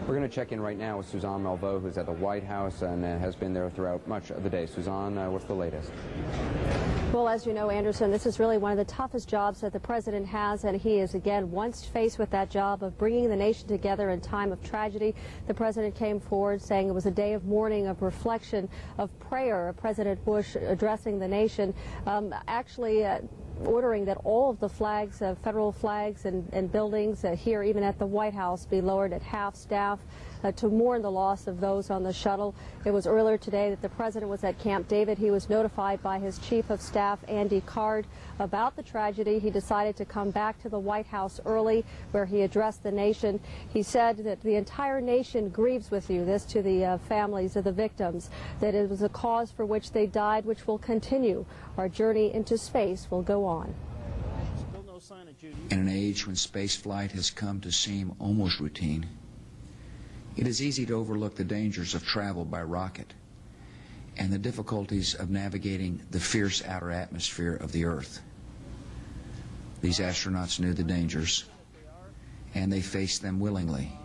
We're going to check in right now with Suzanne Malveaux, who's at the White House and has been there throughout much of the day. Suzanne, what's the latest? Well, as you know, Anderson, this is really one of the toughest jobs that the president has, and he is again once faced with that job of bringing the nation together in time of tragedy. The president came forward saying it was a day of mourning, of reflection, of prayer. President Bush addressing the nation, ordering that all of the flags, federal flags and buildings here, even at the White House, be lowered at half staff to mourn the loss of those on the shuttle. It was earlier today that the president was at Camp David. He was notified by his chief of staff, Andy Card, about the tragedy. He decided to come back to the White House early, where he addressed the nation. He said that the entire nation grieves with you, this to the families of the victims, that it was a cause for which they died, which will continue. Our journey into space will go on. In an age when spaceflight has come to seem almost routine, it is easy to overlook the dangers of travel by rocket and the difficulties of navigating the fierce outer atmosphere of the Earth. These astronauts knew the dangers, and they faced them willingly,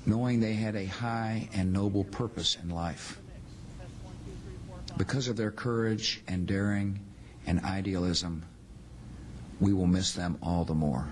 knowing they had a high and noble purpose in life. Because of their courage and daring and idealism, we will miss them all the more.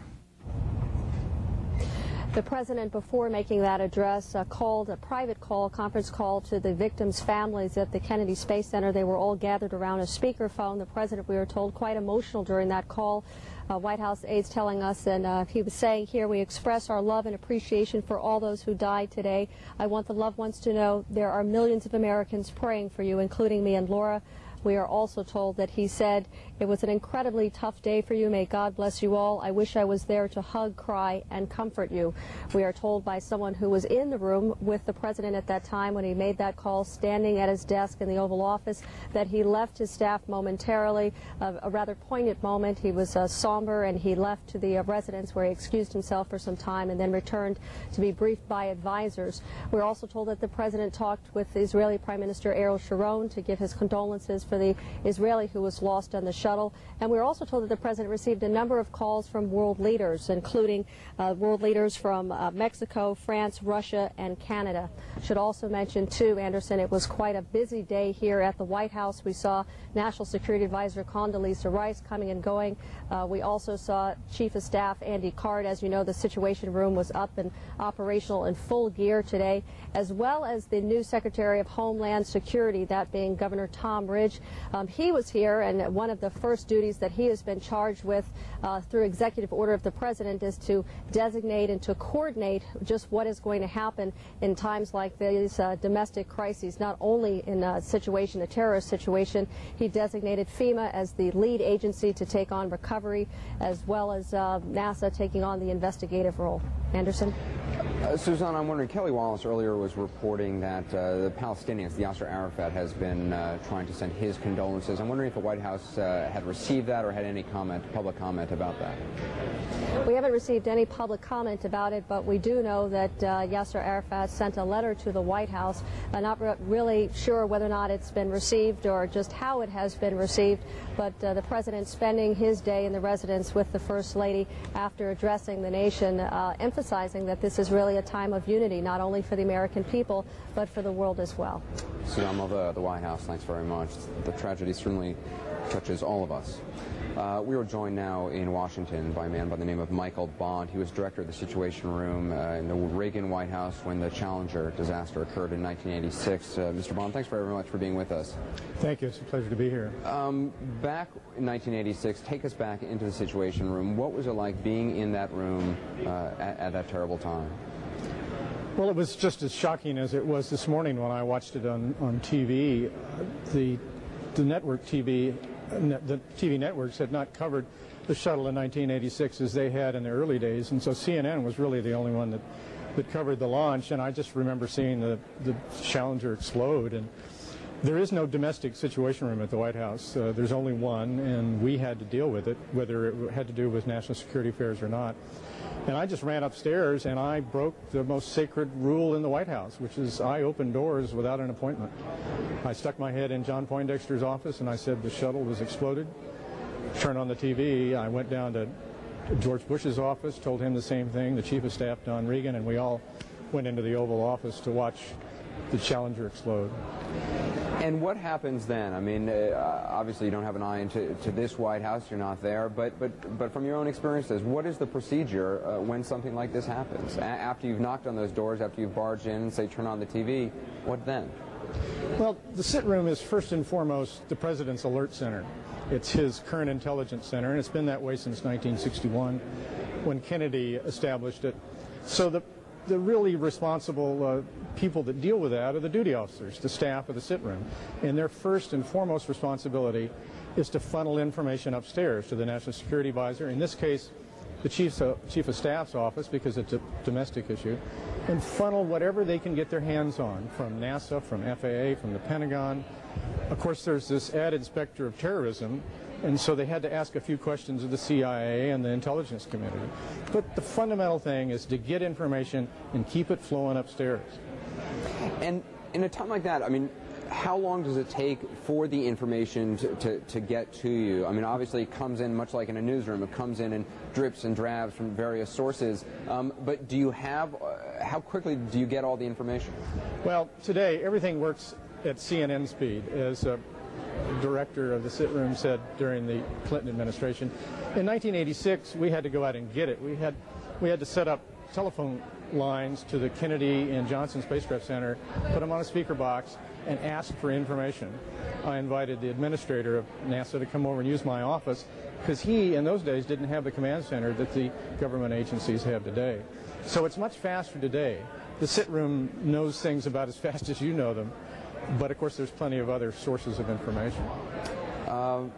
The president, before making that address, called a private call, conference call to the victims' families at the Kennedy Space Center. They were all gathered around a speakerphone. The president, we were told, quite emotional during that call. White House aides telling us, and he was saying here, we express our love and appreciation for all those who died today. I want the loved ones to know there are millions of Americans praying for you, including me and Laura. We are also told that he said, it was an incredibly tough day for you. May God bless you all. I wish I was there to hug, cry, and comfort you. We are told by someone who was in the room with the president at that time when he made that call, standing at his desk in the Oval Office, that he left his staff momentarily, a rather poignant moment. He was somber, and he left to the residence where he excused himself for some time and then returned to be briefed by advisors. We're also told that the president talked with the Israeli Prime Minister Ariel Sharon to give his condolences for the Israeli who was lost on the shuttle. And we were also told that the president received a number of calls from world leaders, including world leaders from Mexico, France, Russia, and Canada. Should also mention, too, Anderson, it was quite a busy day here at the White House. We saw National Security Advisor Condoleezza Rice coming and going. We also saw Chief of Staff Andy Card. As you know, the Situation Room was up and operational in full gear today, as well as the new Secretary of Homeland Security, that being Governor Tom Ridge. He was here, and one of the first duties that he has been charged with through executive order of the president is to designate and to coordinate just what is going to happen in times like these domestic crises, not only in a situation, a terrorist situation. He designated FEMA as the lead agency to take on recovery, as well as NASA taking on the investigative role. Anderson? Suzanne, I'm wondering, Kelly Wallace earlier was reporting that the Palestinians, the Yasser Arafat, has been trying to send his condolences. I'm wondering if the White House had received that or had any public comment about that. We haven't received any public comment about it, but we do know that Yasser Arafat sent a letter to the White House. Not really sure whether or not it's been received or just how it has been received, but the president spending his day in the residence with the First Lady after addressing the nation, emphasizing that this is really a time of unity, not only for the American people, but for the world as well. Suzanne Malveaux, the White House, thanks very much. The tragedy certainly touches all of us. We are joined now in Washington by a man by the name of Michael Bond. He was director of the Situation Room in the Reagan White House when the Challenger disaster occurred in 1986. Mr. Bond, thanks very much for being with us. Thank you. It's a pleasure to be here. Back in 1986, take us back into the Situation Room. What was it like being in that room at that terrible time? Well, it was just as shocking as it was this morning when I watched it on TV. The TV networks had not covered the shuttle in 1986 as they had in the early days, and so CNN was really the only one that covered the launch. And I just remember seeing the Challenger explode. And there is no domestic Situation Room at the White House. There's only one, and we had to deal with it, whether it had to do with national security affairs or not. And I just ran upstairs and I broke the most sacred rule in the White House, which is I open doors without an appointment. I stuck my head in John Poindexter's office and I said the shuttle was exploded. Turned on the TV. I went down to George Bush's office, told him the same thing, the Chief of Staff, Don Regan, and we all went into the Oval Office to watch the Challenger explode. And what happens then? I mean, obviously you don't have an eye into this White House, you're not there, but from your own experiences, what is the procedure when something like this happens? After you've knocked on those doors, after you've barged in and say turn on the TV, what then? Well, the sit room is first and foremost the President's Alert Center. It's his current intelligence center, and it's been that way since 1961 when Kennedy established it. So the really responsible people that deal with that are the duty officers, the staff of the sit room. And their first and foremost responsibility is to funnel information upstairs to the National Security Advisor, in this case the Chief of Staff's office, because it's a domestic issue, and funnel whatever they can get their hands on from NASA, from FAA, from the Pentagon. Of course, there's this added specter of terrorism, and so they had to ask a few questions of the CIA and the intelligence community. But the fundamental thing is to get information and keep it flowing upstairs. And in a time like that, I mean, how long does it take for the information to get to you? I mean, obviously it comes in much like in a newsroom. It comes in drips and drabs from various sources. But do you have, how quickly do you get all the information? Well, today everything works at CNN speed, as a director of the sit room said during the Clinton administration. In 1986, we had to go out and get it. We had to set up telephone lines to the Kennedy and Johnson Spacecraft Center, put them on a speaker box, and ask for information. I invited the administrator of NASA to come over and use my office because he, in those days, didn't have the command center that the government agencies have today. So it's much faster today. The sit room knows things about as fast as you know them, but of course there's plenty of other sources of information.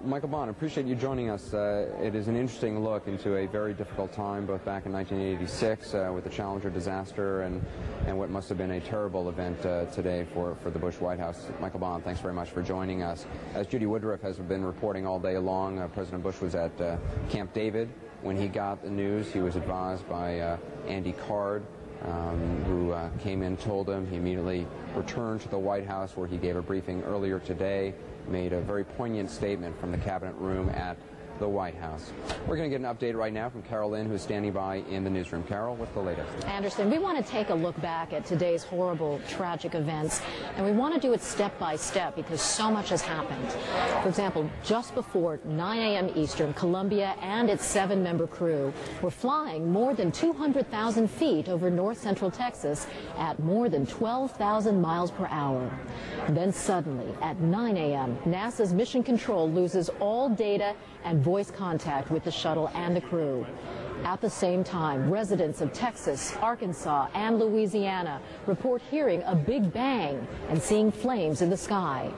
Michael Bond, appreciate you joining us. It is an interesting look into a very difficult time, both back in 1986 with the Challenger disaster and what must have been a terrible event today for the Bush White House. Michael Bond, thanks very much for joining us. As Judy Woodruff has been reporting all day long, President Bush was at Camp David. When he got the news, he was advised by Andy Card, who came in, told him. He immediately returned to the White House, where he gave a briefing earlier today, made a very poignant statement from the cabinet room at the White House. We're going to get an update right now from Carol Lynn, who's standing by in the newsroom. Carol, what's the latest? Anderson, we want to take a look back at today's horrible, tragic events, and we want to do it step by step because so much has happened. For example, just before 9 a.m. Eastern, Columbia and its 7-member crew were flying more than 200,000 feet over north central Texas at more than 12,000 miles per hour. Then suddenly, at 9 a.m., NASA's Mission Control loses all data and voice contact with the shuttle and the crew. At the same time, residents of Texas, Arkansas, and Louisiana report hearing a big bang and seeing flames in the sky.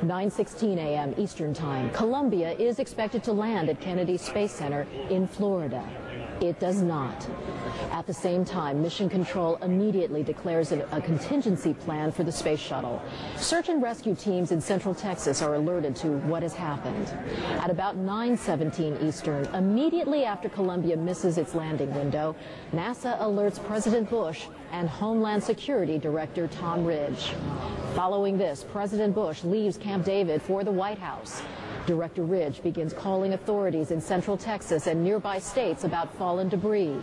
9:16 a.m. Eastern Time, Columbia is expected to land at Kennedy Space Center in Florida. It does not. At the same time, Mission Control immediately declares a contingency plan for the space shuttle. Search and rescue teams in Central Texas are alerted to what has happened. At about 9:17 Eastern, immediately after Columbia misses its landing window, NASA alerts President Bush and Homeland Security Director Tom Ridge. Following this, President Bush leaves Camp David for the White House. Director Ridge begins calling authorities in Central Texas and nearby states about fallen debris.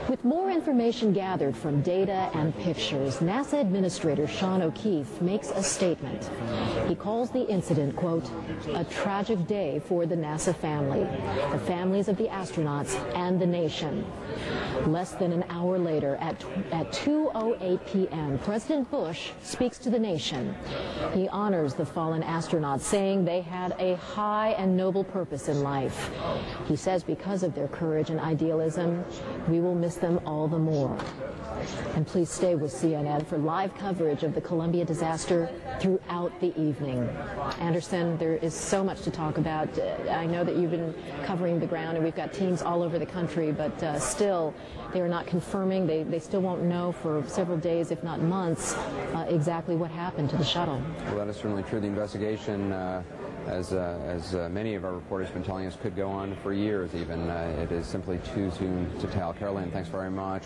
With more information gathered from data and pictures, NASA Administrator Sean O'Keefe makes a statement. He calls the incident, quote, a tragic day for the NASA family, the families of the astronauts, and the nation. Less than an hour later, at 2:08 p.m., President Bush speaks to the nation. He honors the fallen astronauts, saying they had a high and noble purpose in life. He says because of their courage and idealism, we will miss them all the more. And please stay with CNN for live coverage of the Columbia disaster throughout the evening. Anderson, there is so much to talk about. I know that you've been covering the ground, and we've got teams all over the country, but still, they are not confirming. They still won't know for several days, if not months, exactly what happened to the shuttle. Well, that is certainly true. The investigation, as many of our reporters have been telling us, could go on for years even. It is simply too soon to tell. Carolyn, thanks very much.